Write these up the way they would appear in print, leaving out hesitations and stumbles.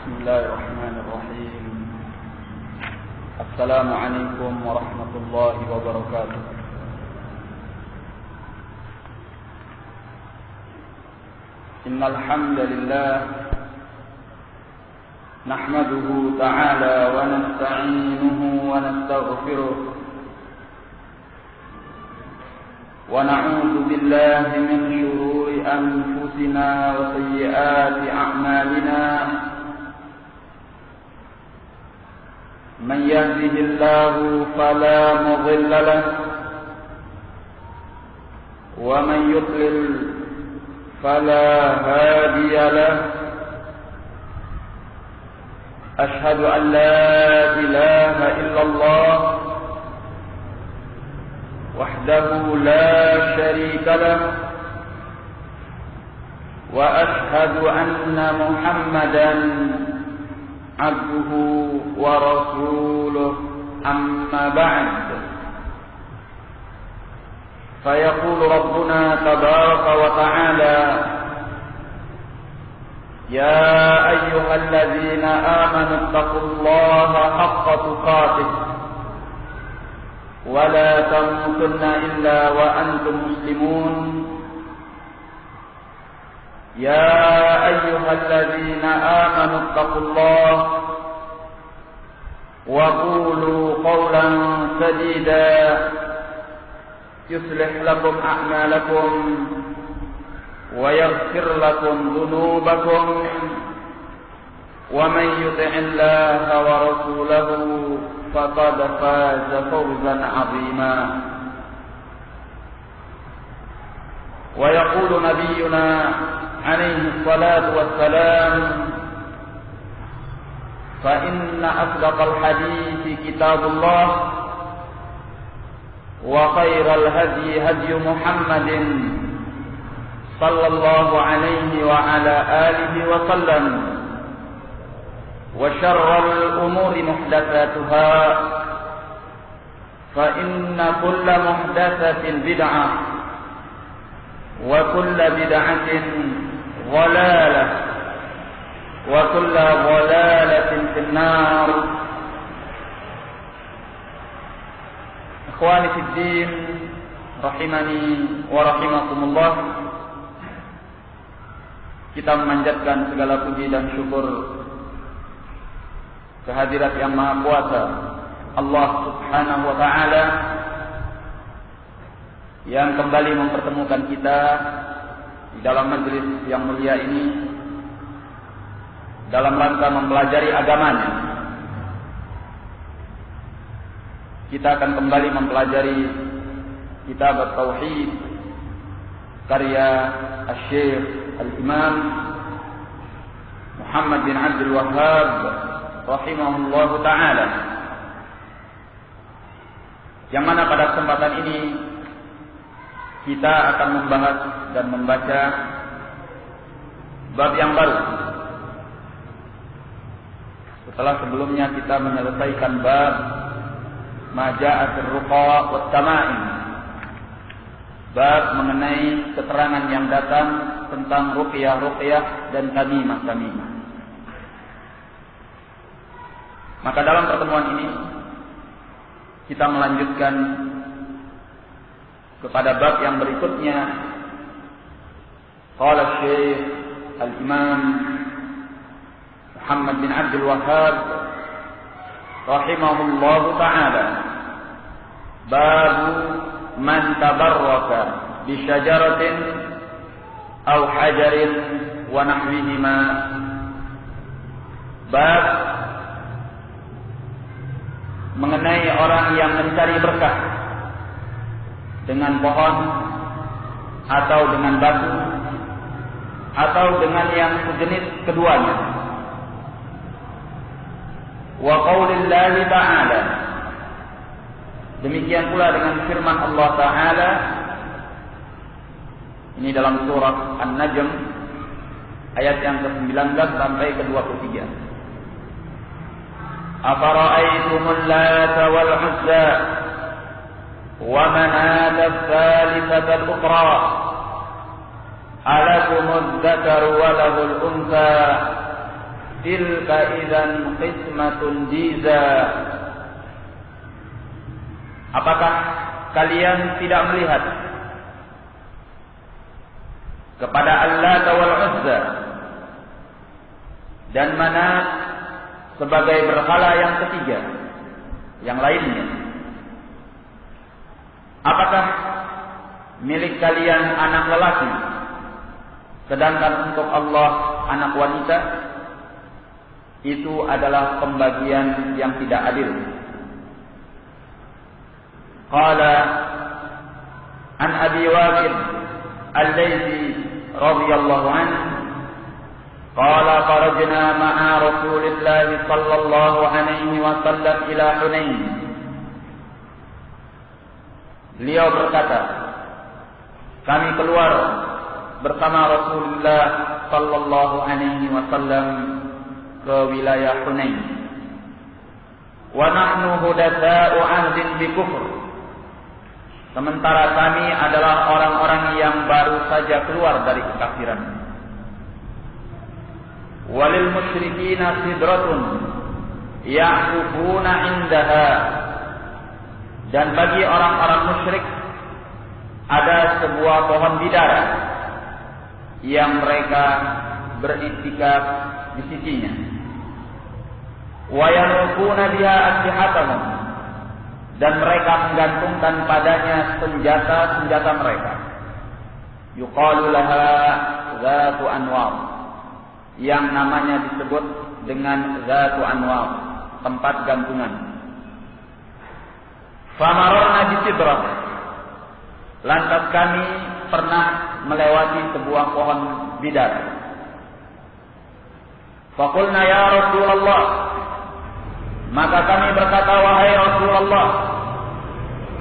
بسم الله الرحمن الرحيم. السلام عليكم ورحمة الله وبركاته. إن الحمد لله نحمده تعالى ونستعينه ونستغفره ونعوذ بالله من شرور أنفسنا وسيئات أعمالنا. من يهده الله فلا مضل له ومن يضلل فلا هادي له. أشهد أن لا إله إلا الله وحده لا شريك له وأشهد أن محمدا عبده ورسوله. أما بعد، فيقول ربنا تبارك وتعالى: يا أيها الذين آمنوا اتقوا الله حق تقاته ولا تموتن إلا وأنتم مسلمون. يا أيها الذين آمنوا اتقوا الله وقولوا قولا سديدا يصلح لكم أعمالكم ويغفر لكم ذنوبكم ومن يطع الله ورسوله فقد فاز فوزا عظيما. ويقول نبينا عليه الصلاة والسلام: فإن أصدق الحديث كتاب الله وخير الهدي هدي محمد صلى الله عليه وعلى آله وسلم وشر الأمور محدثاتها فإن كل محدثة بدعة وكل بدعة ضلالة وكل ضلالة في النار. إخواني في الدين rahimani wa rahimakumullah. Kita memanjatkan segala puji dan syukur kehadirat yang maha kuasa Allah subhanahu wa ta'ala yang kembali mempertemukan kita di dalam majelis yang mulia ini dalam rangka mempelajari agamanya. Kita akan kembali mempelajari kitab At-Tauhid karya Asy-Syaikh Al-Imam Muhammad bin Abdul Wahhab rahimahullah ta'ala, yang mana pada kesempatan ini kita akan membahas dan membaca bab yang baru setelah sebelumnya kita menyelesaikan bab Maja'atir Ruqa wat Tama'im, bab mengenai keterangan yang datang tentang ruqyah-ruqyah dan tamimah-tamimah. Maka dalam pertemuan ini kita melanjutkan kepada bab yang berikutnya. Qala Syekh Al-Imam Muhammad bin Abdul Wahhab rahimahullahu ta'ala, bab man tabarraka bi syajaratin aw hajarin wa nahwihima. Bab mengenai orang yang mencari berkah dengan pohon atau dengan batu atau dengan yang sejenis keduanya. Wa qaulillahi ta'ala, demikian pula dengan firman Allah Ta'ala ini dalam surah An-Najm ayat yang ke-19 sampai ke-23. Afara'aytumul Lata wal Uzza wa manata ats-tsalitsata al-ukhra alakumudz-dzakaru wa lahul untha tilka idzan qismatun diza. Apakah kalian tidak melihat kepada Allat wal Uzza dan Manat sebagai berhala yang ketiga, yang lainnya? Apakah milik kalian anak lelaki, sedangkan untuk Allah anak wanita? Itu adalah pembagian yang tidak adil. Qala an Abi Waqid al-Laythi radhiyallahu anhu qala kharajna ma'a Rasulillah sallallahu alaihi wasallam ila Hunain. Beliau berkata, kami keluar bersama Rasulullah sallallahu alaihi wasallam ke wilayah Hunain. Wa nahnu hudatsa'u ahdin bi kufr. Sementara kami adalah orang-orang yang baru saja keluar dari kekafiran. Walil musyrikina sidratun ya'kufuna indaha. Dan bagi orang-orang musyrik ada sebuah pohon bidara yang mereka beriktikaf di sisinya. Wa yanquna biha aslihatahum, dan mereka menggantungkan padanya senjata-senjata mereka. Yuqalu laha Zatu Anwar, yang namanya disebut dengan Zatu Anwar, tempat gantungan. Famarorna bisidrah, lantas kami pernah melewati sebuah pohon bidara. Faqulna ya Rasulullah, maka kami berkata, wahai Rasulullah,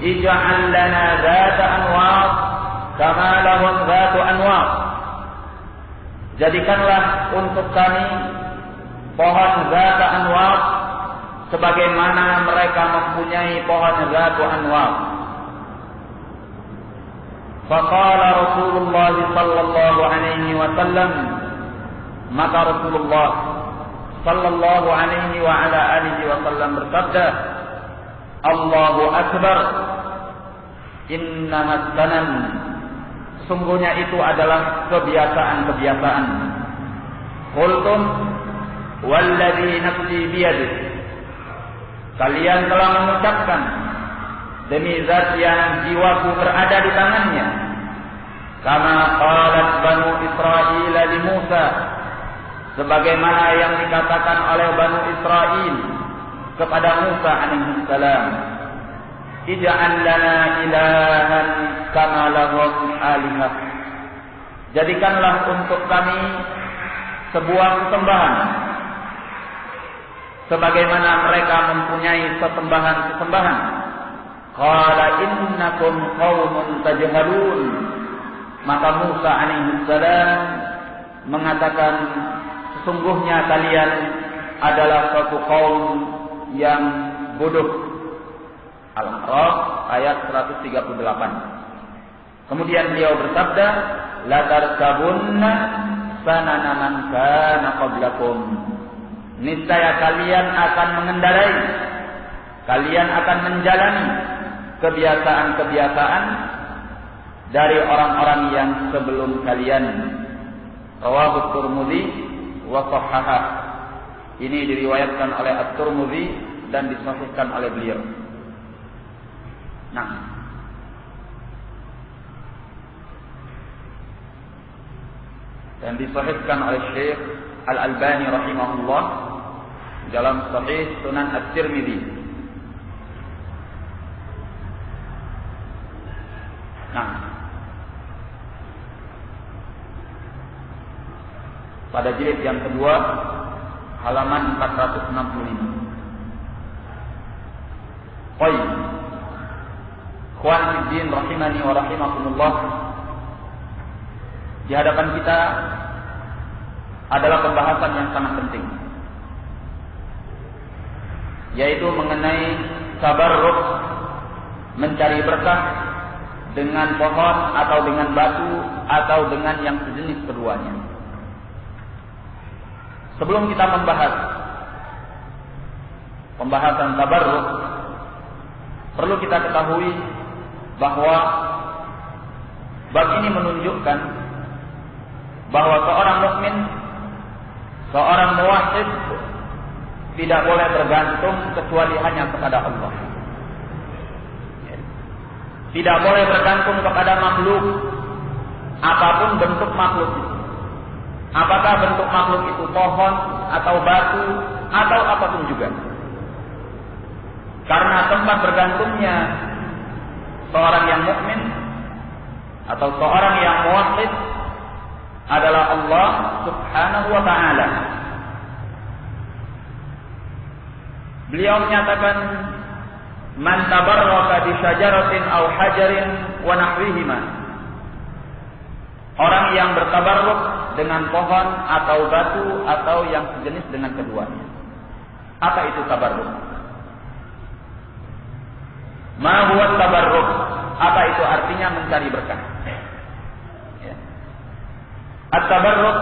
ij'al lana Zata Anwar kama lahum Zatu Anwar. Jadikanlah untuk kami pohon Zata Anwar sebagaimana mereka mempunyai pohon Zatu Anwar. Faqala Rasulullah sallallahu alaihi wasallam, maka Rasulullah sallallahu alaihi wa ala alihi wasallam bersabda, Allahu akbar, innamas sanan, sesungguhnya itu adalah kebiasaan-kebiasaan. Qultum walladzi nafsi biyadihi, kalian telah mengucapkan demi zat yang jiwaku berada di tangannya. Kama qalat Banu Israil li Musa, sebagaimana yang dikatakan oleh Banu Israil kepada Musa alaihi salam, ij'al lana ilahan kama lahum alihah. Jadikanlah untuk kami sebuah sesembahan sebagaimana mereka mempunyai sesembahan-sesembahan. Qala innakum qaumun tajhalun, maka Musa alaihi salam mengatakan, sesungguhnya kalian adalah suatu kaum yang bodoh. Al-A'raf ayat 138. Kemudian beliau bersabda, la tarkabunna sanana man kana qablakum, niscaya kalian akan mengendarai, kalian akan menjalani kebiasaan-kebiasaan dari orang-orang yang sebelum kalian. Rawahu Tirmidzi wa shahhaha. Ini diriwayatkan oleh At-Tirmidzi dan disahihkan oleh beliau. Nah, dan disahihkan oleh Syekh Al-Albani rahimahullah dalam Sahih Sunan At-Tirmidzi. Nah, pada jilid yang kedua, halaman 465. Qoi, Ikhwan Fiddin rahimani wa rahimakumullah. Di hadapan kita adalah pembahasan yang sangat penting, yaitu mengenai tabarruk, mencari berkah dengan pohon atau dengan batu atau dengan yang sejenis keduanya. sebelum kita membahas pembahasan tabarruk, perlu kita ketahui bahwa bab ini menunjukkan bahwa seorang mukmin, seorang muwahhid tidak boleh bergantung kecuali hanya kepada Allah. Tidak boleh bergantung kepada makhluk, apapun bentuk makhluk itu. Apakah bentuk makhluk itu pohon atau batu atau apapun juga. Karena tempat bergantungnya seorang yang mukmin atau seorang yang muwahhid adalah Allah Subhanahu wa ta'ala. Beliau menyatakan, man tabarraka bi syajaratin aw hajarin wa nahwihima. Orang yang bertabarruk dengan pohon atau batu atau yang sejenis dengan keduanya. Apa itu tabarruk? Ma huwa tabarruk? Apa itu artinya mencari berkah? Ya. At-tabarruk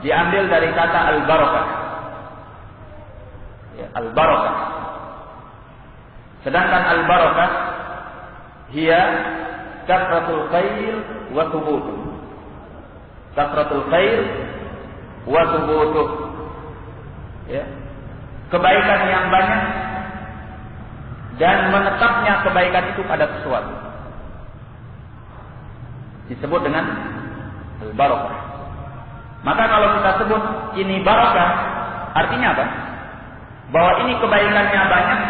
diambil dari kata al-barakah. Ya, al-barakah. Sedangkan al-barakah hiya kasratul khair wa thubutuh. Kasratul khair wa thubutuh. Ya. Kebaikan yang banyak dan menetapnya kebaikan itu pada sesuatu. Disebut dengan al-barakah. Maka kalau kita sebut ini barakah, artinya apa? Bahwa ini kebaikannya banyak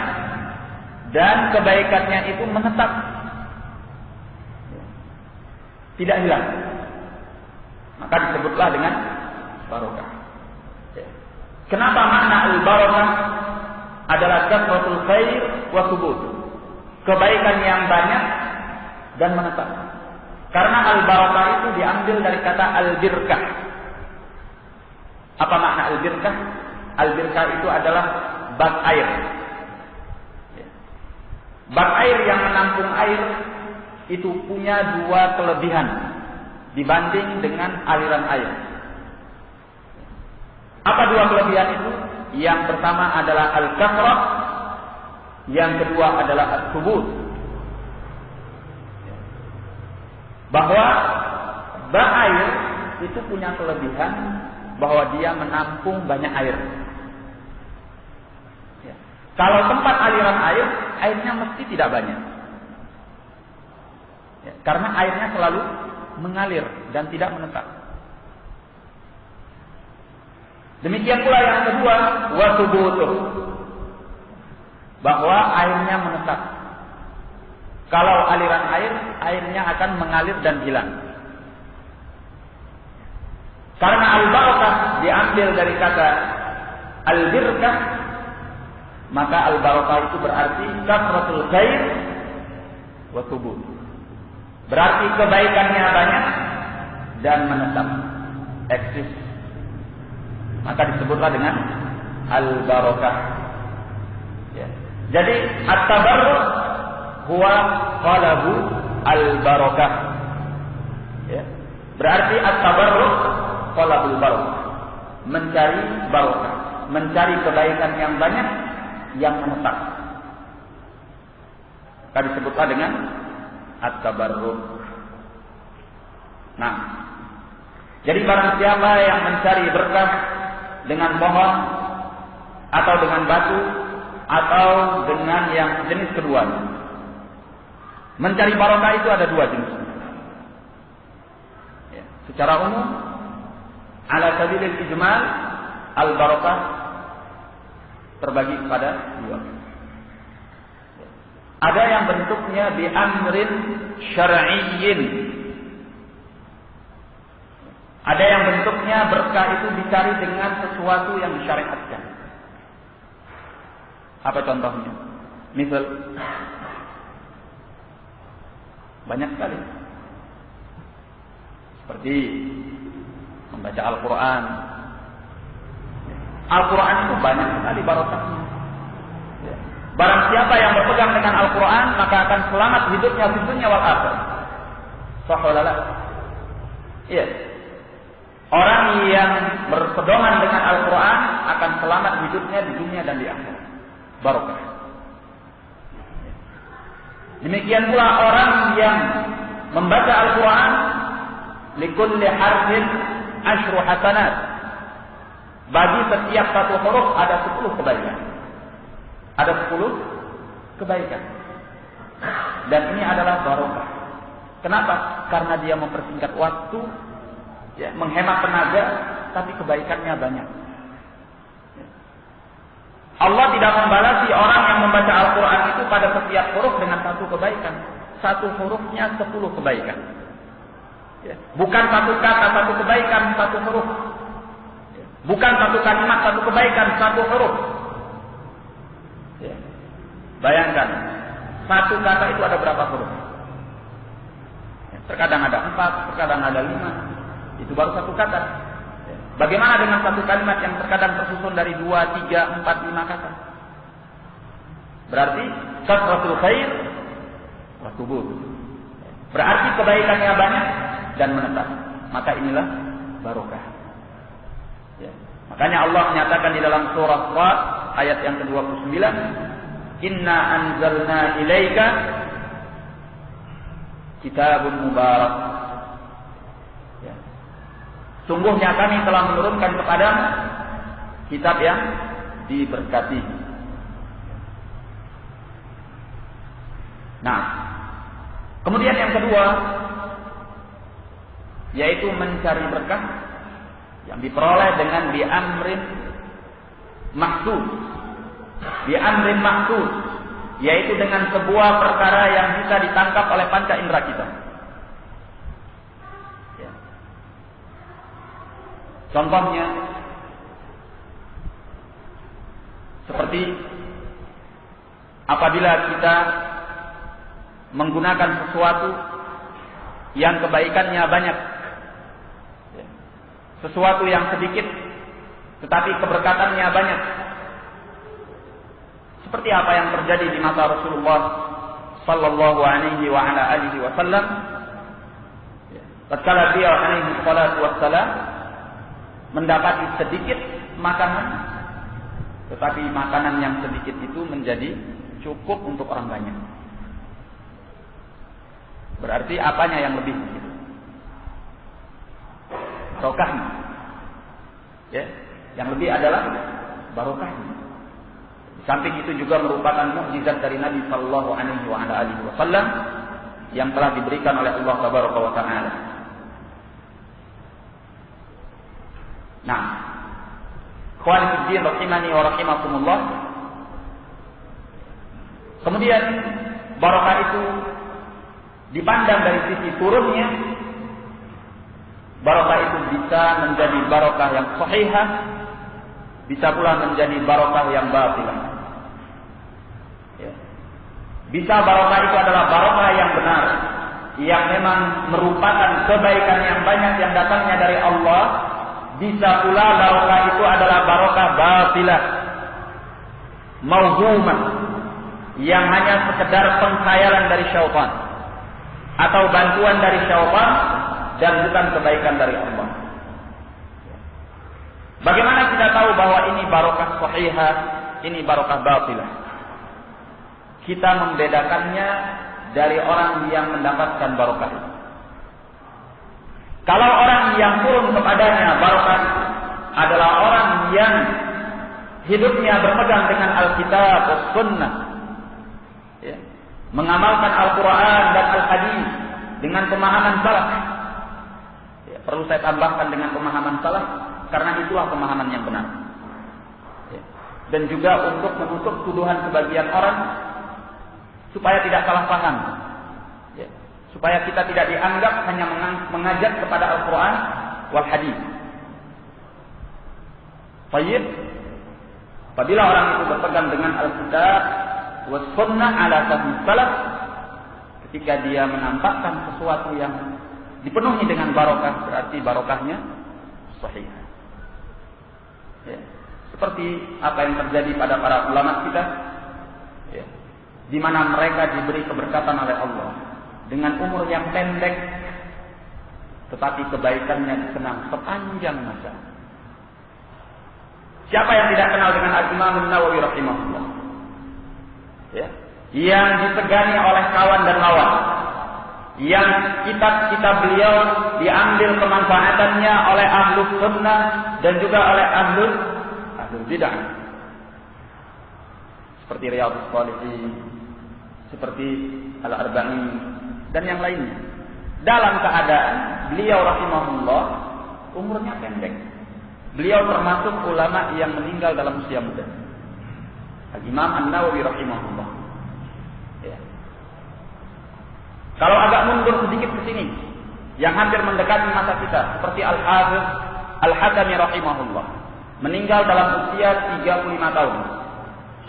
dan kebaikannya itu menetap, tidak hilang. Maka disebutlah dengan barakah. Kenapa makna al-barakah adalah kasratul khair wa thubut? Kebaikan yang banyak dan menetap. Karena al-barakah itu diambil dari kata al-birkah. Apa makna al-birkah? Al-birkah itu adalah bak air. Bak air yang menampung air itu punya dua kelebihan dibanding dengan aliran air. Apa dua kelebihan itu? Yang pertama adalah al-kasrah, yang kedua adalah al-thubut. Bahwa bak air itu punya kelebihan bahwa dia menampung banyak air. Kalau tempat aliran air, airnya mesti tidak banyak. Karena airnya selalu mengalir dan tidak menetap. Demikian pula yang kedua, wa thubutuh. Bahwa airnya menetap. Kalau aliran air, airnya akan mengalir dan hilang. Karena al-barakah diambil dari kata al-birkah, maka al-barakah itu berarti kasratul khair wa thubut. Berarti kebaikannya banyak dan menetap, eksis. Maka disebutlah dengan al-barakah. Ya. Jadi at-tabarruk huwa qalabu al-barakah. Ya. Berarti at-tabarruk qalabul barakah. Mencari barakah, mencari kebaikan yang banyak yang menetap. Maka disebutlah dengan at-tabarruk. Nah, jadi barang siapa yang mencari berkah dengan pohon atau dengan batu atau dengan yang jenis kedua, mencari barokah itu ada dua jenis. Ya, secara umum, ala sabilil ijmal, al-barokah terbagi kepada dua. Ada yang bentuknya bi amrin syar'iyyin. Ada yang bentuknya berkah itu dicari dengan sesuatu yang disyariatkan. Apa contohnya? Misal banyak sekali. Seperti membaca Al-Quran. Al-Quran itu banyak sekali barokahnya. Barang siapa yang berpegang dengan Al-Quran, maka akan selamat hidupnya di dunia wal akhirah. Sahih. Iya. Orang yang berpedoman dengan Al-Quran akan selamat hidupnya di dunia dan di akhirat. Barokah. Demikian pula orang yang membaca Al-Quran, likulli harfin asyru hasanat. Bagi setiap satu huruf ada 10 kebaikan. Ada 10 kebaikan. Dan ini adalah barokah. Kenapa? Karena dia mempersingkat waktu, ya, menghemat tenaga, tapi kebaikannya banyak. Allah tidak membalasi orang yang membaca Al-Quran itu pada setiap huruf dengan 1 kebaikan. 1 hurufnya 10 kebaikan. Ya. Bukan 1 kata 1 kebaikan, 1 huruf. Ya. Bukan 1 kalimat 1 kebaikan, 1 huruf. Ya. Bayangkan, 1 kata itu ada berapa huruf? Ya. Terkadang ada 4, terkadang ada 5. Itu baru 1 kata. Bagaimana dengan 1 kalimat yang terkadang tersusun dari 2, 3, 4, 5 kata? Berarti kasratul khair wa tubur. Berarti kebaikannya banyak dan menetap. Maka inilah barokah. Ya. Makanya Allah menyatakan di dalam surah Qaf ayat yang ke-29, "Inna anzalna ilaika kitabun mubarak." Sungguhnya kami telah menurunkan kepadamu kitab yang diberkati. Nah, kemudian yang kedua, yaitu mencari berkah yang diperoleh dengan bi'amrin maksud. Bi'amrin maksud, yaitu dengan sebuah perkara yang bisa ditangkap oleh panca indera kita. Contohnya seperti apabila kita menggunakan sesuatu yang kebaikannya banyak, sesuatu yang sedikit tetapi keberkatannya banyak, seperti apa yang terjadi di masa Rasulullah sallallahu alaihi wa ala alihi wasallam tatkala beliau alaihi salatu wassalam mendapati sedikit makanan, tetapi makanan yang sedikit itu menjadi cukup untuk orang banyak. Berarti apanya yang lebih? Barokahnya. Ya, yang lebih adalah barokahnya. Di samping itu juga merupakan mukjizat dari Nabi sallallahu alaihi wasallam yang telah diberikan oleh Allah Tabaraka wa Ta'ala. Nah, ikhwan fillah rahimani wa rahimakumullah. Kemudian barokah itu dipandang dari sisi turunnya. Barokah itu bisa menjadi barokah yang sahihah, bisa pula menjadi barokah yang batilah. Ya. Bisa barokah itu adalah barokah yang benar, yang memang merupakan kebaikan yang banyak yang datangnya dari Allah. Bisa pula barokah itu adalah barokah batilah, mauhumah, yang hanya sekedar pengkhayalan dari syaitan atau bantuan dari syaitan dan bukan kebaikan dari Allah. Bagaimana kita tahu bahwa ini barokah sahihah, ini barokah batilah? Kita membedakannya dari orang yang mendapatkan barokah itu. Kalau orang yang turun kepadanya barokah adalah orang yang hidupnya berpegang dengan Alkitab dan Sunnah, ya, mengamalkan Al-Quran dan Al-Hadis dengan pemahaman salaf. Ya, perlu saya tambahkan dengan pemahaman salaf karena itulah pemahaman yang benar. Ya. Dan juga untuk menutup tuduhan sebagian orang supaya tidak salah paham. Supaya kita tidak dianggap hanya mengajak kepada Al-Quran wal Hadis. Baik, apabila orang itu berpegang dengan Al-Kitab was Sunnah ala fahmi salaf, ketika dia menampakkan sesuatu yang dipenuhi dengan barokah, berarti barokahnya sahih. Ya. Seperti apa yang terjadi pada para ulama kita, ya, di mana mereka diberi keberkatan oleh Allah dengan umur yang pendek, tetapi kebaikannya dikenang sepanjang masa. Siapa yang tidak kenal dengan Al-Imam An-Nawawi rahimahullah? Ya. Yang disegani oleh kawan dan lawan. Yang kitab-kitab beliau diambil kemanfaatannya oleh ahlus sunnah dan juga oleh ahlul bidah. Seperti Riyadhus Shalihin, seperti Al-Arba'in dan yang lainnya. Dalam keadaan beliau rahimahullah umurnya pendek. Beliau termasuk ulama yang meninggal dalam usia muda. Al-Imam An-Nawawi rahimahullah. Ya. Kalau agak mundur sedikit ke sini, yang hampir mendekati masa kita, seperti Al-Hafiz Al-Hakami rahimahullah, meninggal dalam usia 35 tahun.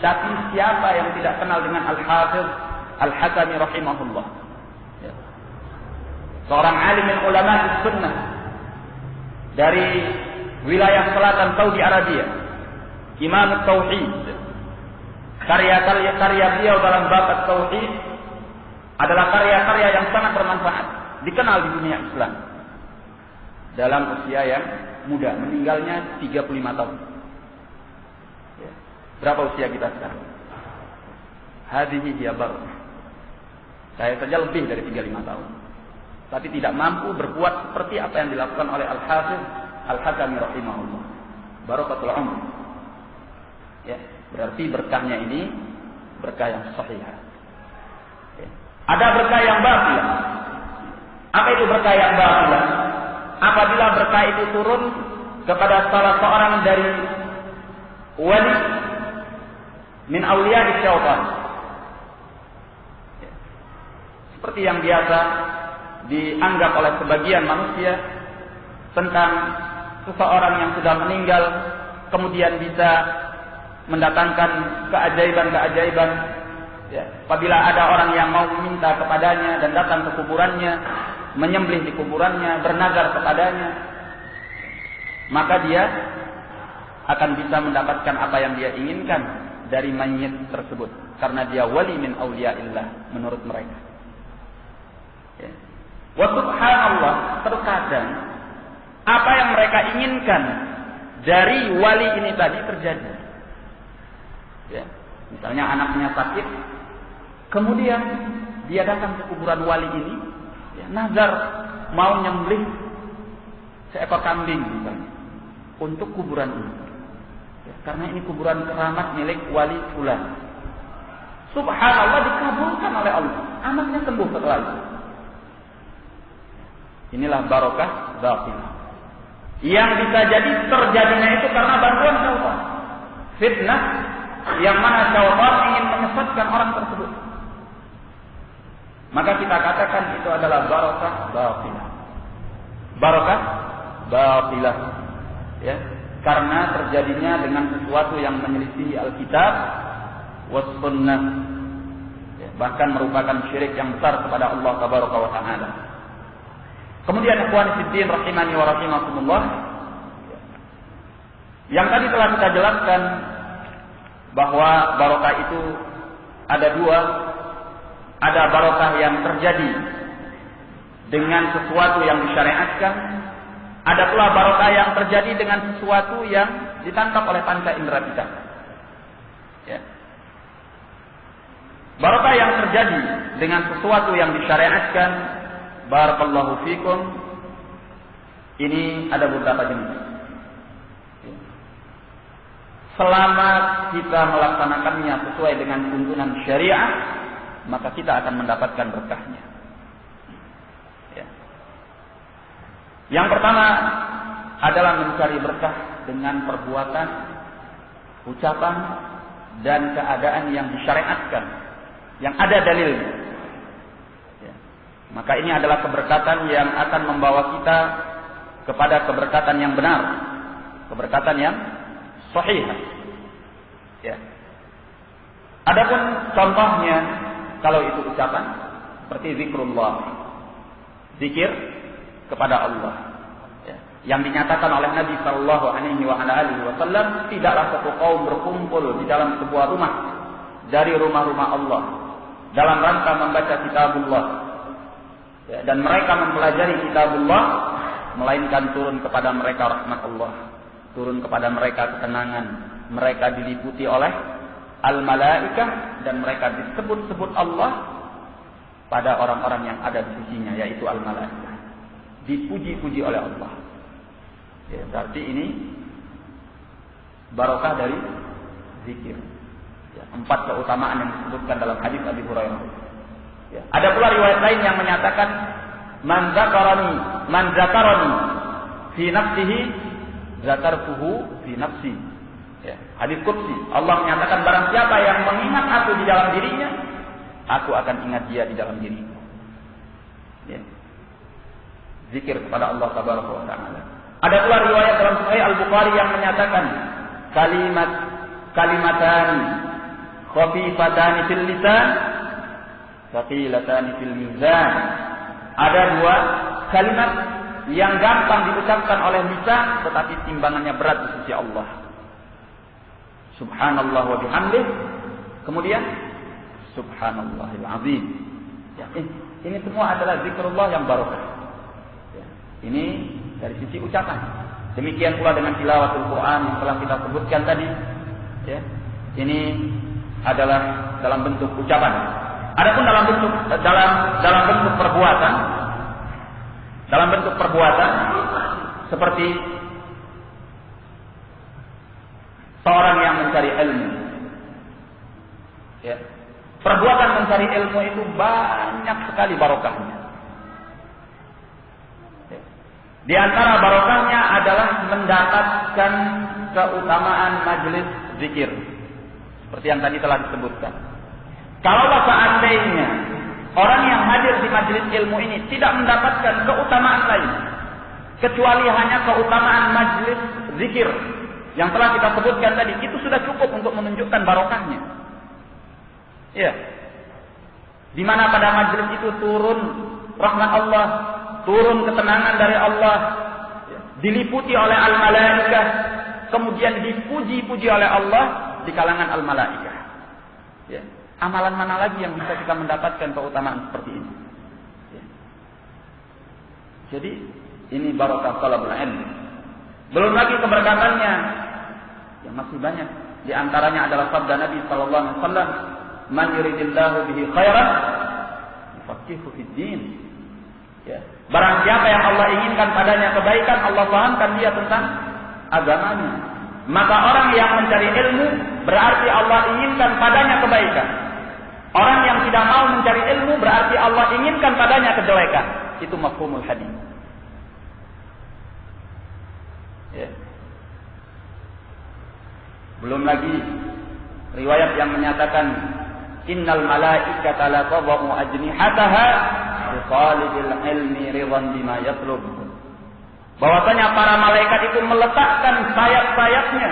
Tapi siapa yang tidak kenal dengan Al-Hafiz Al-Hakami rahimahullah? Ya. Seorang alim ulama sunnah dari wilayah selatan Saudi Arabia, Imam Tauhid. Karya-karya beliau dalam bab tauhid adalah karya-karya yang sangat bermanfaat, dikenal di dunia Islam. Dalam usia yang muda, meninggalnya 35 tahun. Ya. Berapa usia kita sekarang? Hadhihi hiya barakah. Saya saja lebih dari 35 tahun. Tapi tidak mampu berbuat seperti apa yang dilakukan oleh Al-Hafiz Al-Hakami rahimahullah. Barakatul umr. Ya, berarti berkahnya ini berkah yang sahih. Ya. Ada berkah yang batil. Apa itu berkah yang batil? Apabila berkah itu turun kepada salah seorang dari wali min awliya syaitan. Ya. Seperti yang biasa dianggap oleh sebagian manusia tentang seseorang yang sudah meninggal kemudian bisa mendatangkan keajaiban-keajaiban. Ya, apabila ada orang yang mau meminta kepadanya dan datang ke kuburannya, menyembelih di kuburannya, bernazar kepadanya, maka dia akan bisa mendapatkan apa yang dia inginkan dari mayit tersebut karena dia wali min auliyaillah menurut mereka. Ya. Wa subhanallah, terkadang apa yang mereka inginkan dari wali ini tadi terjadi. Ya. Misalnya anaknya sakit, kemudian dia datang ke kuburan wali ini, ya, nazar mau nyembelih seekor kambing misalnya untuk kuburan ini. Ya, karena ini kuburan keramat milik wali fulan. Subhanallah, dikabulkan oleh Allah. Anaknya sembuh setelah itu. Inilah barokah batinah. Yang bisa jadi terjadinya itu karena bantuan syaitan. Fitnah yang mana syaitan ingin menyesatkan orang tersebut. Maka kita katakan itu adalah barokah batinah. Barokah batinah. Ya, karena terjadinya dengan sesuatu yang menyelisihi Alkitab was sunnah. Ya, bahkan merupakan syirik yang besar kepada Allah tabaraka wa taala. Kemudian ikhwan fillah rahimani wa rahimakumullah, yang tadi telah kita jelaskan bahwa barokah itu ada dua. Ada barokah yang terjadi dengan sesuatu yang disyariatkan, ada pula barokah yang terjadi dengan sesuatu yang ditangkap oleh panca indera kita. Ya. Barokah yang terjadi dengan sesuatu yang disyariatkan, barakallahu fikum, ini ada beberapa jenis. Selama kita melaksanakannya sesuai dengan tuntunan syariah, maka kita akan mendapatkan berkahnya. Ya. Yang pertama adalah mencari berkah dengan perbuatan, ucapan, dan keadaan yang disyariatkan, yang ada dalilnya. Ya. Maka ini adalah keberkatan yang akan membawa kita kepada keberkatan yang benar, keberkatan yang sahih. Ya. Adapun contohnya, kalau itu ucapan seperti zikrullah, zikir kepada Allah, ya, yang dinyatakan oleh Nabi Sallallahu Alaihi Wasallam, tidaklah satu kaum berkumpul di dalam sebuah rumah dari rumah-rumah Allah dalam rangka membaca kitabullah, ya, dan mereka mempelajari kitabullah melainkan turun kepada mereka rahmat Allah, turun kepada mereka ketenangan. Mereka diliputi oleh al-malaikah dan mereka disebut-sebut Allah pada orang-orang yang ada di sisinya, yaitu al-malaikah. Dipuji-puji oleh Allah. Ya, berarti ini barokah dari zikir. Ya, 4 keutamaan yang disebutkan dalam hadis Abi Hurairah. Ya. Ada pula riwayat lain yang menyatakan man zakarani fi nafsihi zakartuhu fi nafsi. Ya. Hadis qudsi. Allah menyatakan barang siapa yang mengingat aku di dalam dirinya, aku akan ingat dia di dalam diriku. Ya. Zikir kepada Allah Tabaraka wa Ta'ala. Ada pula riwayat dalam Sahih Al-Bukhari yang menyatakan kalimatani khafifatani fil lisan thaqilatani fil mizan. Ada 2 kalimat yang gampang diucapkan oleh lisan tetapi timbangannya berat di sisi Allah. Subhanallah wa bihamdih. Kemudian subhanallahil azim. Ya, ini semua adalah zikrullah yang barokah. Ya, ini dari sisi ucapan. Demikian pula dengan tilawatul Quran yang telah kita sebutkan tadi. Ya, ini adalah dalam bentuk ucapan. Adapun dalam bentuk perbuatan, seperti seorang yang mencari ilmu. Ya. Perbuatan mencari ilmu itu banyak sekali barokahnya. Ya. Di antara barokahnya adalah mendapatkan keutamaan majelis zikir. Seperti yang tadi telah disebutkan. Kalau seandainya orang yang hadir di majelis ilmu ini tidak mendapatkan keutamaan lain, kecuali hanya keutamaan majelis zikir yang telah kita sebutkan tadi, itu sudah cukup untuk menunjukkan barokahnya. Ya. Di mana pada majelis itu turun rahmat Allah, turun ketenangan dari Allah, diliputi oleh al-malaikah, kemudian dipuji-puji oleh Allah di kalangan al-malaikah. Ya. Amalan mana lagi yang bisa kita mendapatkan keutamaan seperti ini? Ya. Jadi ini barokah talabul ilm. Belum lagi keberkatannya yang masih banyak. Di antaranya adalah sabda Nabi sallallahu alaihi wasallam, "Man yuridillahu bihi khairan yufaqihuhu fid din." Ya. Barang siapa yang Allah inginkan padanya kebaikan, Allah pahamkan dia tentang agamanya. Maka orang yang mencari ilmu berarti Allah inginkan padanya kebaikan. Orang yang tidak mau mencari ilmu berarti Allah inginkan padanya kejelekan. Itu mafhumul hadis. Ya. Belum lagi riwayat yang menyatakan innal malaikata la tadau ajnihataha li talibil ilmi ridwan bima yatlub. Bahwasanya para malaikat itu meletakkan sayap-sayapnya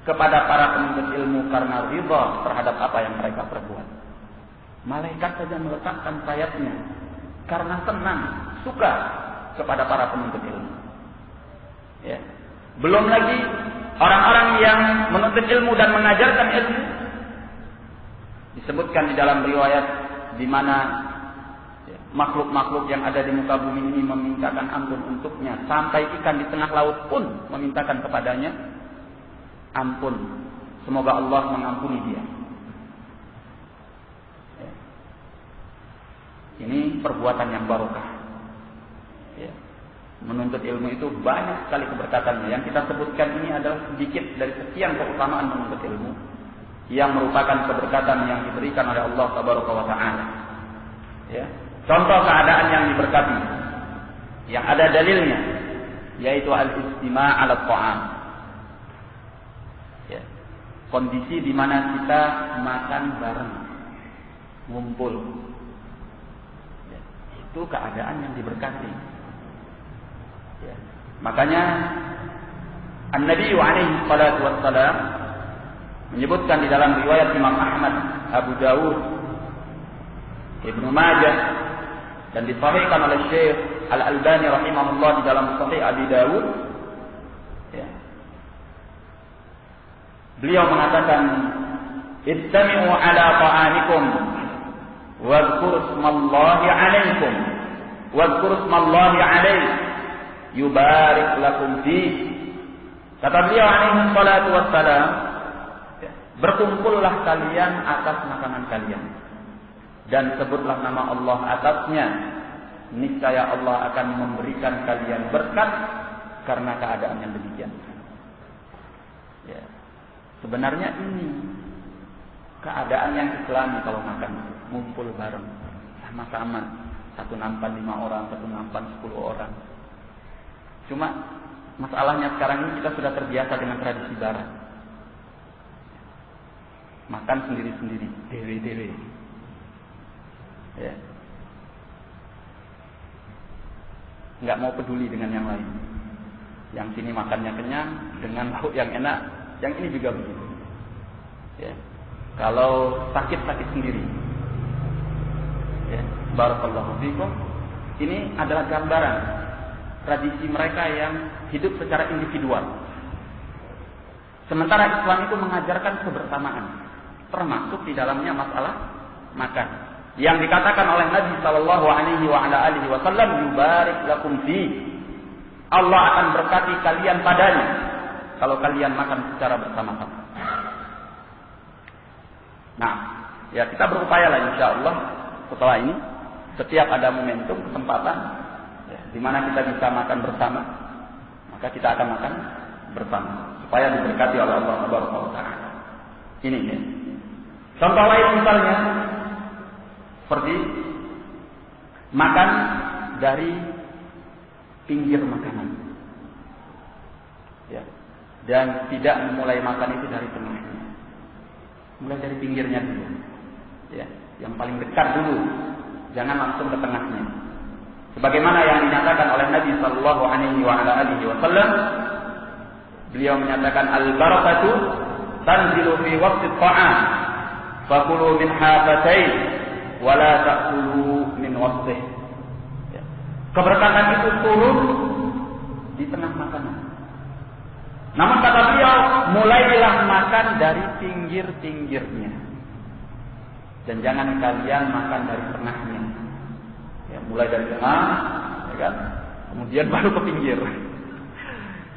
kepada para penuntut ilmu karena ridha terhadap apa yang mereka perbuat. Malaikat saja meletakkan sayapnya karena senang, suka kepada para penuntut ilmu. Ya. Belum lagi orang-orang yang menuntut ilmu dan mengajarkan ilmu. Disebutkan di dalam riwayat di mana makhluk-makhluk yang ada di muka bumi ini memintakan ampun untuknya, sampai ikan di tengah laut pun memintakan kepadanya ampun. Semoga Allah mengampuni dia. Ya. Ini perbuatan yang barokah. Ya. Menuntut ilmu itu banyak sekali keberkatannya. Yang kita sebutkan ini adalah sedikit dari sekian keutamaan menuntut ilmu yang merupakan keberkatan yang diberikan oleh Allah Tabaraka wa Ta'ala. Ya. Contoh keadaan yang diberkati, yang ada dalilnya, yaitu al-istima' ala ta'am. Ya. Kondisi di mana kita makan bareng, ngumpul. Ya. Itu keadaan yang diberkati. Ya. Makanya An-Nabi alaihi salatu wassalam menyebutkan di dalam riwayat Imam Ahmad, Abu Dawud, Ibnu Majah, dan disahihkan oleh Syekh Al-Albani rahimahullah di dalam Sahih Abi Dawud. Ya. Beliau mengatakan, "Istami'u ala ta'anikum wadhkuru ismallahi 'alaikum wadhkuru ismallahi 'alaihi yubarik lakum fi. Kata beliau alaihi salatu wassalam, berkumpullah kalian atas makanan kalian dan sebutlah nama Allah atasnya, niscaya Allah akan memberikan kalian berkat karena keadaan yang demikian. Ya. Sebenarnya ini keadaan yang Islami kalau makan, ngumpul bareng, sama-sama, satu nampan 5 orang, satu nampan 10 orang. Cuma masalahnya sekarang ini kita sudah terbiasa dengan tradisi barat. Makan sendiri-sendiri, dewe-dewe. Ya. Nggak mau peduli dengan yang lain. Yang sini makannya kenyang dengan lauk yang enak, yang ini juga begitu. Ya. Kalau sakit sendiri. Ya. Barakallahu fikum. Ini adalah gambaran tradisi mereka yang hidup secara individual. Sementara Islam itu mengajarkan kebersamaan, termasuk di dalamnya masalah makan. Yang dikatakan oleh Nabi sallallahu alaihi wasallam, yubarik lakum fi. Allah akan berkati kalian padanya kalau kalian makan secara bersama-sama. Nah, ya kita berupaya lah insyaallah setelah ini setiap ada momentum, kesempatan ya, di mana kita bisa makan bersama, maka kita akan makan bersama supaya diberkati oleh Allah Subhanahu wa taala. Ini ya. Contoh lain misalnya seperti makan dari pinggir makanan, ya, dan tidak memulai makan itu dari tengahnya, mulai dari pinggirnya dulu, ya, yang paling dekat dulu, jangan langsung ke tengahnya. Sebagaimana yang dinyatakan oleh Nabi Sallallahu Alaihi Wasallam, beliau menyatakan al-barakatu tanzilu fi waqti at-ta'am, fakulu min hafatain wala ta'kulu min wasfih. Keberkatan itu turun di tengah makanan. Namun kata beliau, mulailah makan dari pinggir-pinggirnya. Dan jangan kalian makan dari tengahnya. Ya, mulai dari tengah, ya kan? Kemudian baru ke pinggir.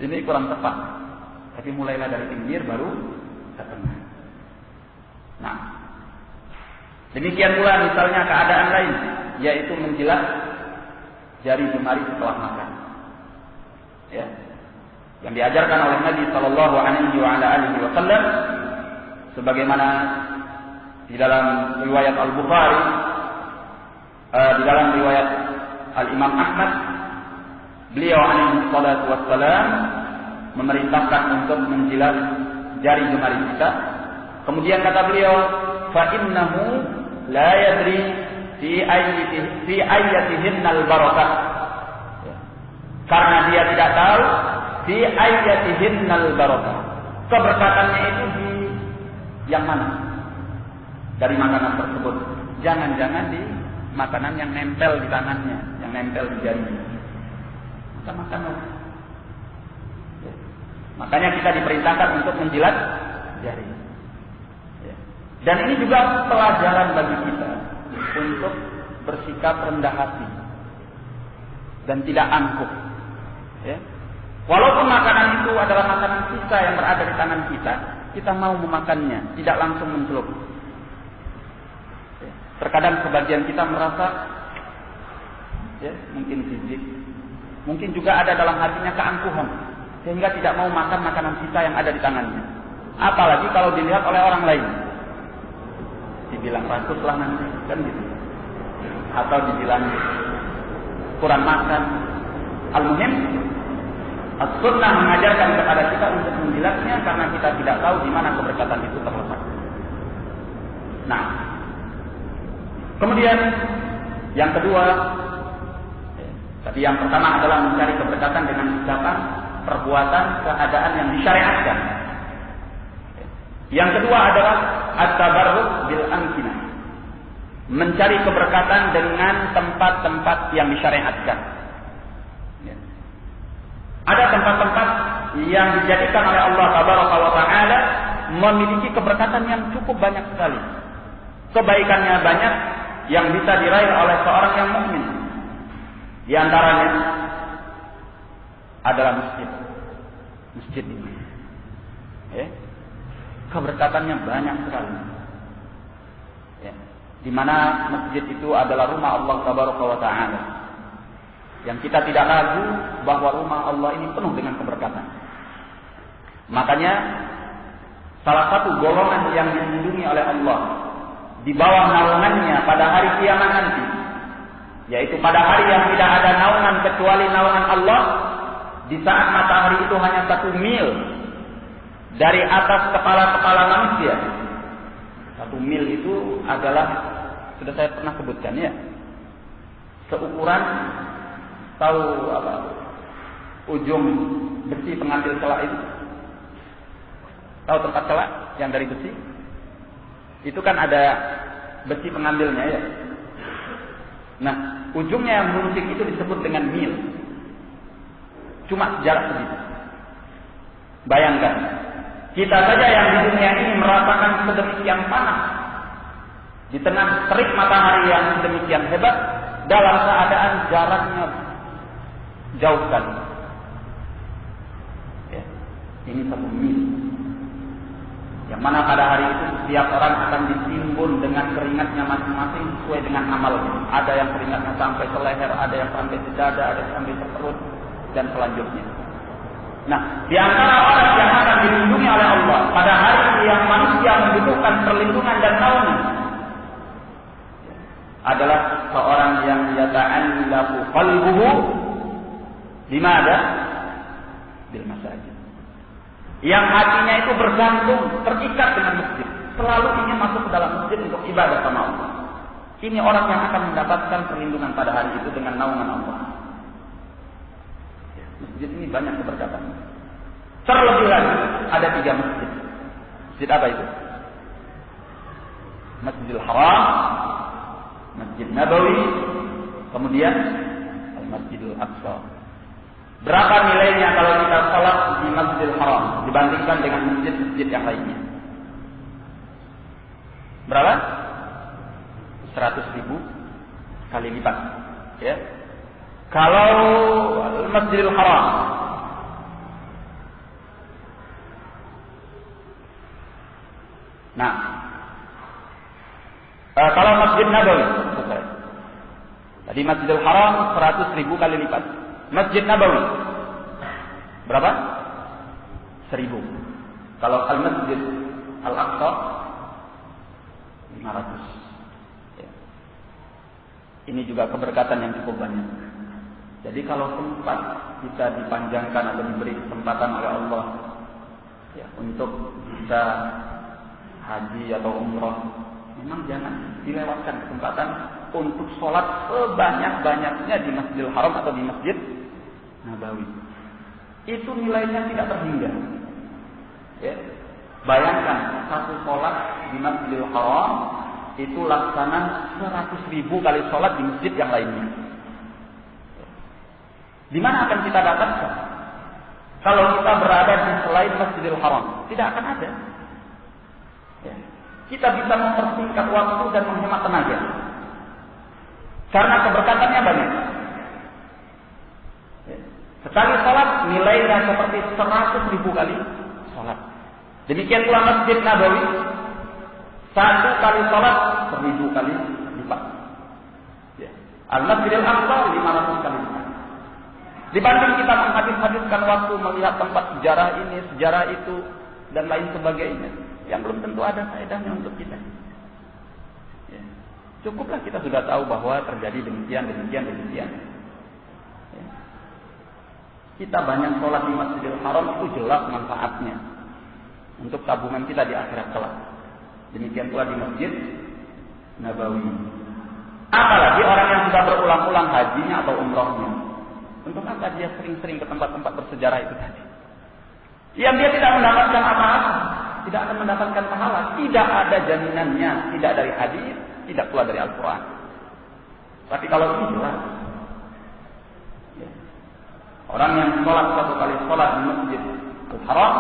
Ini kurang tepat. Tapi mulailah dari pinggir baru ke tengah. Nah, demikian pula misalnya keadaan lain, yaitu menjilat jari jemari setelah makan. Ya. Yang diajarkan oleh Nabi sallallahu alaihi wasallam sebagaimana di dalam riwayat Al-Bukhari, di dalam riwayat Al-Imam Ahmad, beliau alaihi salatu wassalam memerintahkan untuk menjilat jari jemari kita. Kemudian kata beliau, fa innahu la yadri fi ayyatihinnal barakah. Karena dia tidak tahu fi ayyatihinnal barakah. Keberkatannya itu di yang mana dari makanan tersebut. Jangan-jangan di makanan yang nempel di tangannya, yang nempel di jarinya. Maka makanlah. Makanya kita diperintahkan untuk menjilat jari. Dan ini juga pelajaran bagi kita untuk bersikap rendah hati dan tidak angkuh. Ya. Walaupun makanan itu adalah makanan sisa yang berada di tangan kita, kita mau memakannya, tidak langsung mencelup. Ya. Terkadang sebagian kita merasa, ya, mungkin jijik, mungkin juga ada dalam hatinya keangkuhan, sehingga tidak mau makan makanan sisa yang ada di tangannya. Apalagi kalau dilihat oleh orang lain. Dibilang rakus lah nanti, kan gitu. Atau dibilang kurang makan. Al-muhim, as-sunnah mengajarkan kepada kita untuk menjilatnya karena kita tidak tahu di mana keberkatan itu terletak. Nah, kemudian yang kedua, tadi yang pertama adalah mencari keberkatan dengan ucapan, perbuatan, keadaan yang disyariatkan. Yang kedua adalah at-tabarruk bil amkinah. Mencari keberkatan dengan tempat-tempat yang disyariatkan. Ya. Ada tempat-tempat yang dijadikan oleh Allah Tabaraka wa Ta'ala memiliki keberkatan yang cukup banyak sekali. Kebaikannya banyak yang bisa diraih oleh seorang yang mukmin. Di antaranya adalah masjid. Masjid ini. Keberkatannya banyak sekali. Ya. Di mana masjid itu adalah rumah Allah Tabaraka wa Ta'ala. Yang kita tidak ragu bahwa rumah Allah ini penuh dengan keberkatan. Makanya salah satu golongan yang dilindungi oleh Allah di bawah naungannya pada hari kiamat nanti, yaitu pada hari yang tidak ada naungan kecuali naungan Allah, di saat matahari itu hanya 1 mil dari atas kepala-kepala manusia. 1 mil itu adalah, sudah saya pernah sebutkan ya, seukuran, tahu apa, ujung besi pengambil celak itu, tahu tempat celak yang dari besi itu kan ada besi pengambilnya ya. Nah, ujungnya yang muntik itu disebut dengan mil. Cuma jarak segitu. Bayangkan, kita saja yang di dunia ini merasakan sedemikian panas di tengah terik matahari yang sedemikian hebat dalam keadaan jaraknya jauh sekali. Ya, ini 1 mil. Yang mana pada hari itu setiap orang akan ditimbun dengan keringatnya masing-masing sesuai dengan amalnya. Ada yang keringatnya sampai ke leher, ada yang sampai ke dada, ada yang sampai ke perut, dan selanjutnya. Nah, di antara orang yang akan dilindungi oleh Allah pada hari yang manusia membutuhkan perlindungan dan naungan adalah seorang yang yata'allaqu qalbuhu bimada bil masajid. Yang hatinya itu bergantung, terikat dengan masjid, selalu ingin masuk ke dalam masjid untuk ibadah sama Allah. Ini orang yang akan mendapatkan perlindungan pada hari itu dengan naungan Allah. Masjid ini banyak keberkatan. Terlebih lagi ada 3 masjid. Masjid apa itu? Masjidil Haram, Masjid Nabawi, kemudian Al-Masjidil Aqsa. Berapa nilainya kalau kita salat di Masjidil Haram dibandingkan dengan masjid-masjid yang lainnya? Berapa? 100.000 kali lipat. Ya. Kalau Masjidil Haram, nah, kalau Masjid Nabawi, tadi Masjidil Haram 100.000 kali lipat. Masjid Nabawi berapa? 1.000. Kalau Al-Masjid Al-Aqsa 500. Ya. Ini juga keberkatan yang cukup banyak. Jadi kalau sempat bisa dipanjangkan atau diberi kesempatan oleh Allah ya, untuk bisa haji atau umrah, memang jangan dilewatkan kesempatan untuk sholat sebanyak-banyaknya di Masjidil Haram atau di Masjid Nabawi. Itu nilainya tidak terhingga. Ya. Bayangkan satu sholat di Masjidil Haram itu laksana 100.000 kali sholat di masjid yang lainnya. Di mana akan kita dapatkan? Kalau kita berada di selain Masjidil Haram, tidak akan ada. Ya. Kita bisa mempersingkat waktu dan menghemat tenaga. Karena keberkatannya banyak. Ya. Sekali sholat nilainya seperti 100.000 kali sholat. Demikian pula Masjid Nabawi, 1 kali sholat 1.000 kali lipat. Ya. Al-Masjidil Aqsa 500 kali lipat. Dibanding kita menghabis-habiskan waktu melihat tempat sejarah ini, sejarah itu, dan lain sebagainya, yang belum tentu ada faedahnya untuk kita. Ya. Cukuplah kita sudah tahu bahwa terjadi demikian. Ya. Kita banyak sholat di Masjidil Haram itu jelas manfaatnya untuk tabungan kita di akhirat kelak. Demikian pula di Masjid Nabawi. Apalagi orang yang sudah berulang-ulang hajinya atau umrohnya. Untuk apa dia sering-sering ke tempat-tempat bersejarah itu tadi? Yang dia tidak mendapatkan apa-apa, tidak akan mendapatkan pahala, tidak ada jaminannya, tidak dari hadis, tidak pula dari Al-Quran. Tapi kalau ini jelas, ya. Orang yang sholat 1 kali sholat di Masjid Al-Haram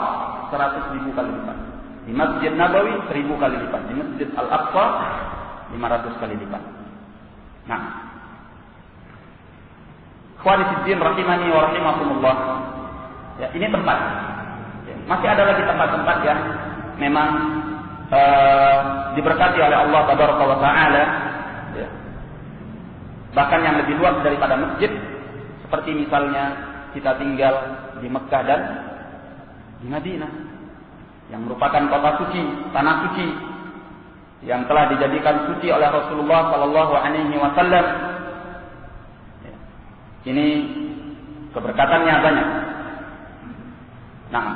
100.000 kali lipat, di Masjid Nabawi 1.000 kali lipat, di Masjid Al-Aqsa 500 kali lipat. Nah, ikhwani fiddin rahimani wa rahimakumullah. Ya, ini tempat. Ya, masih ada lagi tempat-tempat yang memang diberkati oleh Allah Tabaraka wa Ta'ala. Ya. Bahkan yang lebih luas daripada masjid, seperti misalnya kita tinggal di Mekah dan di Madinah, yang merupakan kota suci, tanah suci, yang telah dijadikan suci oleh Rasulullah Sallallahu Alaihi Wasallam. Ini keberkatannya banyak. Nah,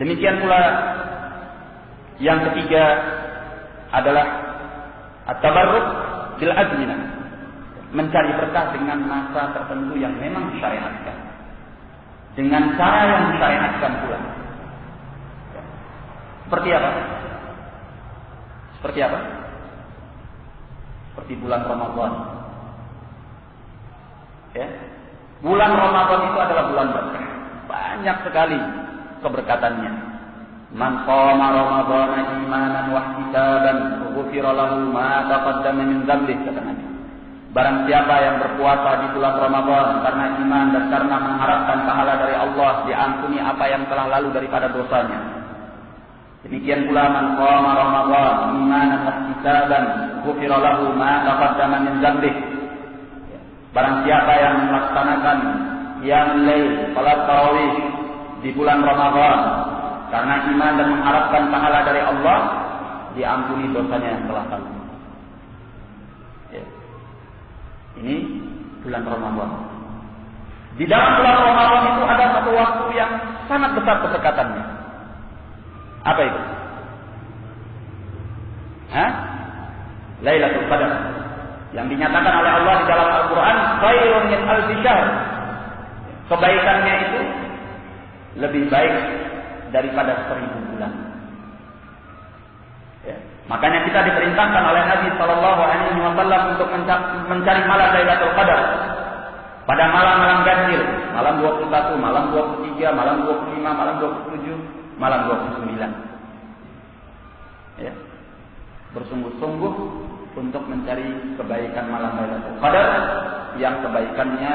demikian pula yang ketiga adalah at-tabarruk bil azminah, mencari berkah dengan masa tertentu yang memang disyariatkan, dengan cara yang disyariatkan pula. Seperti apa? Seperti apa? Seperti bulan Ramadan. Ya. Bulan Ramadan itu adalah bulan berkah. Banyak sekali keberkatannya. Man shoma Ramadhana imanan wa ihtisaban ghufira lahu ma taqaddama min dhanbihi, kata Nabi. Barang siapa yang berpuasa di bulan Ramadan karena iman dan karena mengharapkan pahala dari Allah, diampuni apa yang telah lalu daripada dosanya. Demikian pula man shoma Ramadhan imanan wa ihtisaban ghufira lahu ma taqaddama min dhanbihi. Barang siapa yang melaksanakan qiyamul lail, salat tarawih di bulan Ramadan karena iman dan mengharapkan pahala dari Allah, diampuni dosanya yang telah lalu. Ya. Ini bulan Ramadan. Di dalam bulan Ramadan itu ada satu waktu yang sangat besar keberkatannya. Apa itu? Lailatul Qadar. Yang dinyatakan oleh Allah di dalam Al-Quran, khairun min alfi syahr. Kebaikannya itu lebih baik daripada 1000 bulan. Ya. Makanya kita diperintahkan oleh Nabi Sallallahu Alaihi Wasallam untuk mencari malam Lailatul Qadar pada malam-malam ganjil, malam 21, malam 23, malam 25, malam 27, malam 29. Ya. Bersungguh-sungguh untuk mencari kebaikan malam Lailatul Qadar yang kebaikannya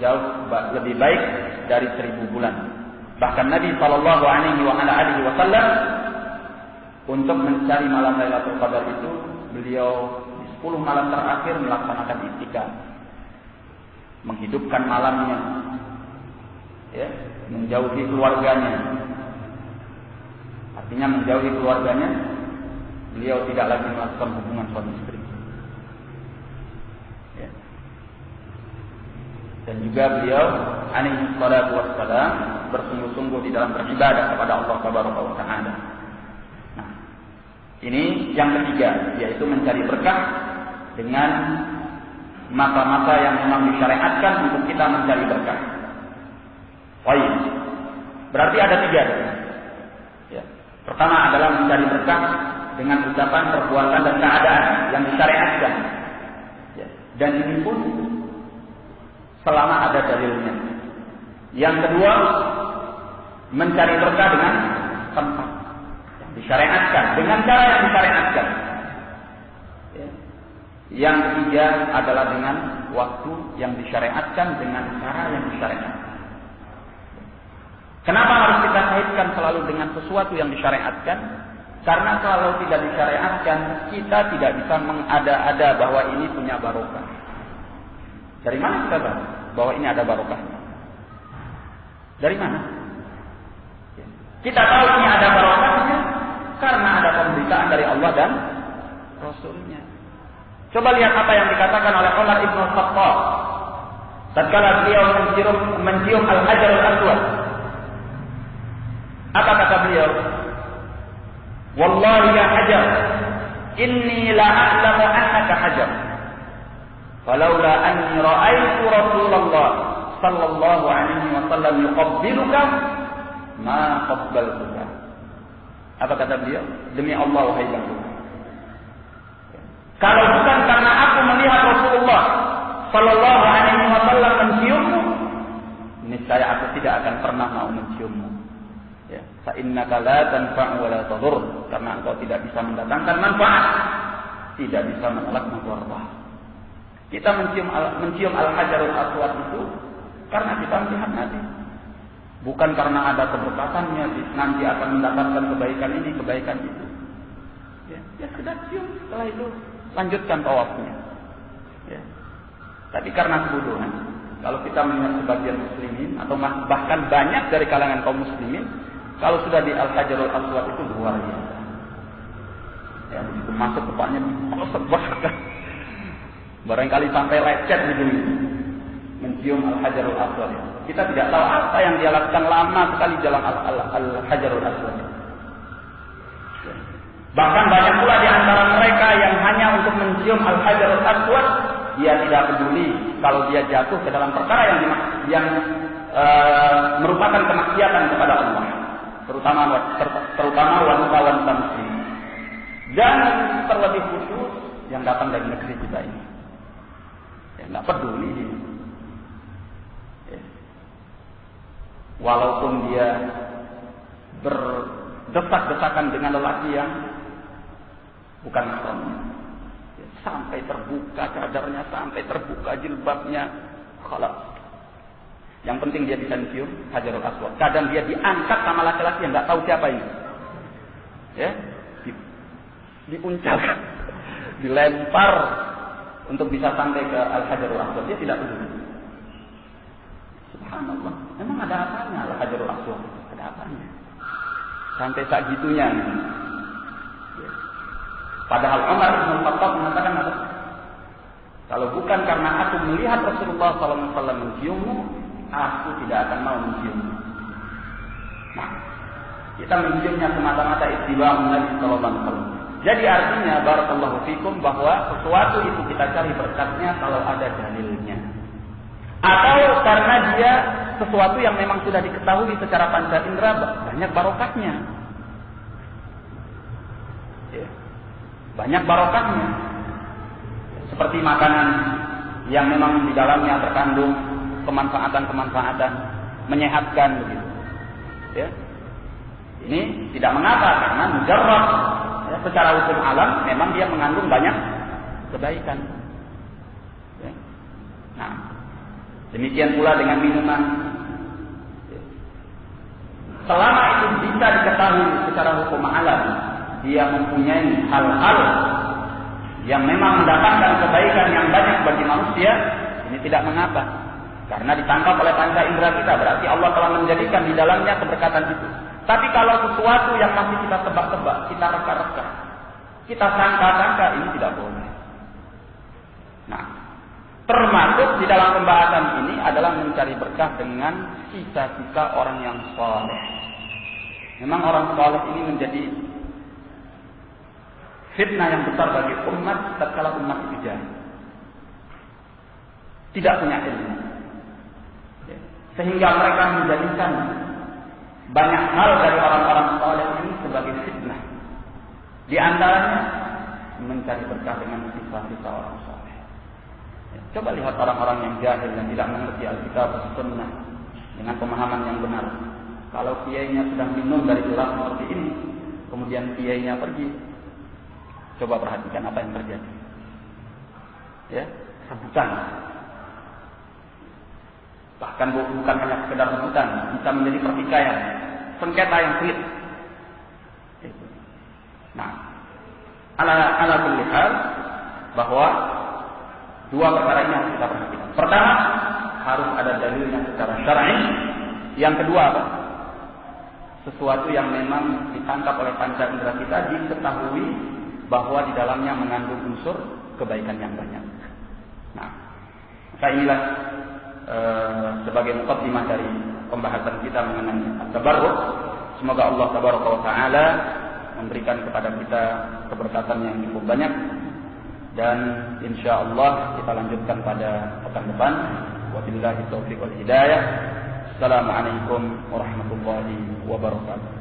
jauh lebih baik dari 1000 bulan. Bahkan Nabi Sallallahu Alaihi Wasallam untuk mencari malam Lailatul Qadar itu, beliau di 10 malam terakhir melaksanakan i'tikaf, menghidupkan malamnya, ya, menjauhi keluarganya. Artinya menjauhi keluarganya, beliau tidak lagi melakukan hubungan suami istri. Ya. Dan juga beliau alaihi salatu wassalam bersungguh-sungguh di dalam beribadah kepada Allah Tabaraka wa Ta'ala. Nah, ini yang ketiga, yaitu mencari berkah dengan masa-masa yang memang disyariatkan untuk kita mencari berkah. Baik. Berarti ada 3. Ya. Pertama adalah mencari berkah dengan ucapan, perbuatan, dan keadaan yang disyariatkan. Ya. Dan ini pun selama ada dalilnya. Yang kedua, mencari berkah dengan tempat yang disyariatkan, dengan cara yang disyariatkan. Ya. Yang ketiga adalah dengan waktu yang disyariatkan, dengan cara yang disyariatkan. Kenapa harus kita kaitkan selalu dengan sesuatu yang disyariatkan? Karena kalau tidak disyariatkan, kita tidak bisa mengada-ada bahwa ini punya barokah. Dari mana kita tahu bahwa ini ada barokahnya? Dari mana? Kita tahu ini ada barokahnya karena ada pemberitaan dari Allah dan Rasulnya. Coba lihat apa yang dikatakan oleh Umar Ibn Khattab tatkala beliau mencium Al-Hajarul Aswad. Apa kata beliau? Wallahi ya hajar, inni la a'lamu annaka hajar. Falaula anni ra'aitu Rasulullah sallallahu alaihi wasallam yuqabbiluka ma qabbaltuka. Apa kata beliau? Demi Allah wahai bangsa. Kalau bukan karena aku melihat Rasulullah sallallahu alaihi wasallam menciummu, niscaya aku tidak akan pernah mau menciummu. Ya, fa innaka la tanfa'u wa la tadur, karena engkau tidak bisa mendatangkan manfaat, tidak bisa menolak mudarat. Kita mencium Al-Hajarul Aswad itu karena kita melihat Nabi Bukan karena ada keberkatannya nanti akan mendapatkan kebaikan ini, kebaikan itu. Ya sekedar cium, setelah itu lanjutkan tawafnya. Ya. Tapi karena kebodohan, kalau kita melihat sebagian muslimin atau bahkan banyak dari kalangan kaum muslimin, kalau sudah di Al-Hajarul Aswad itu luar biasa. Ya begitu masuk kepalanya bosok-bosok. Barangkali sampai lecet gitu mencium Al-Hajarul Aswad. Kita tidak tahu apa yang dia lakukan, lama sekali jalan Al-Hajarul Aswad. Bahkan banyak pula di antara mereka yang hanya untuk mencium Al-Hajarul Aswad, dia tidak peduli kalau dia jatuh ke dalam perkara yang merupakan kemaksiatan kepada Allah, terutama wanita-wanita muslim. Dan terlebih khusus yang datang dari negeri kita ini, yang tidak peduli dia. Walaupun dia berdesak-desakan dengan lelaki yang bukan mahramnya, sampai terbuka cadarnya, sampai terbuka jilbabnya, khalas. Yang penting dia bisa mencium Hajarul Aswad. Kadang dia diangkat sama laki-laki yang nggak tahu siapa ini, ya, diuncalkan, dilempar untuk bisa sampai ke Al-Hajarul Aswad. Dia tidak peduli. Subhanallah, memang ada apanya Al-Hajarul Aswad? Ada apanya? Sampai saat gitunya. Padahal Umar bin Khattab mengatakan apa? Kalau bukan karena aku melihat Rasulullah SAW menciummu, aku tidak akan mau menciummu. Nah, kita menciumnya semata-mata ittiba'un Nabi SAW. Jadi artinya barakallahu fikum bahwa sesuatu itu kita cari berkatnya kalau ada dalilnya. Atau karena dia sesuatu yang memang sudah diketahui secara panca indera, banyak barokahnya. Ya. Banyak barokahnya. Seperti makanan yang memang di dalamnya terkandung kemanfaatan-kemanfaatan, menyehatkan begitu. Ya. Ini tidak mengapa karena mujarrad. Ya, secara hukum alam memang dia mengandung banyak kebaikan. Ya. Nah, demikian pula dengan minuman. Selama itu bisa diketahui secara hukum alam, dia mempunyai hal-hal yang memang mendatangkan kebaikan yang banyak bagi manusia, ini tidak mengapa. Karena ditangkap oleh panca indera kita, berarti Allah telah menjadikan di dalamnya keberkatan itu. Tapi kalau sesuatu yang masih kita tebak-tebak, kita reka-reka, kita sangka-sangka, ini tidak boleh. Nah, termasuk di dalam pembahasan ini adalah mencari berkah dengan sisa-sisa orang yang saleh. Memang orang saleh ini menjadi fitnah yang besar bagi umat tatkala umat itu jahil, tidak punya ilmu, sehingga mereka menjadikan banyak hal dari orang-orang saleh ini sebagai fitnah. Di antaranya mencari berkah dengan sisa-sisa orang saleh. Coba lihat orang-orang yang jahil yang tidak mengerti Alkitab dan Sunnah dengan pemahaman yang benar. Kalau kiainya sedang minum dari gelas seperti ini, kemudian kiainya pergi, coba perhatikan apa yang terjadi. Ya, rebutan. Bahkan bukan hanya sekedar rebutan, bisa menjadi pertikaian, sengketa yang sulit. Nah, ala kulli hal bahwa dua perkara ini harus kita perhatikan. Pertama, harus ada dalilnya secara syar'i. Yang kedua apa? Sesuatu yang memang ditangkap oleh panca indera kita, diketahui bahwa di dalamnya mengandung unsur kebaikan yang banyak. Nah, maka inilah sebagai muqaddimah dari pembahasan kita mengenai at-tabarruk. Semoga Allah tabaraka wa taala memberikan kepada kita keberkatan yang cukup banyak, dan insyaallah kita lanjutkan pada pekan depan. Wabillahi taufiq wal hidayah. Assalamualaikum warahmatullahi wabarakatuh.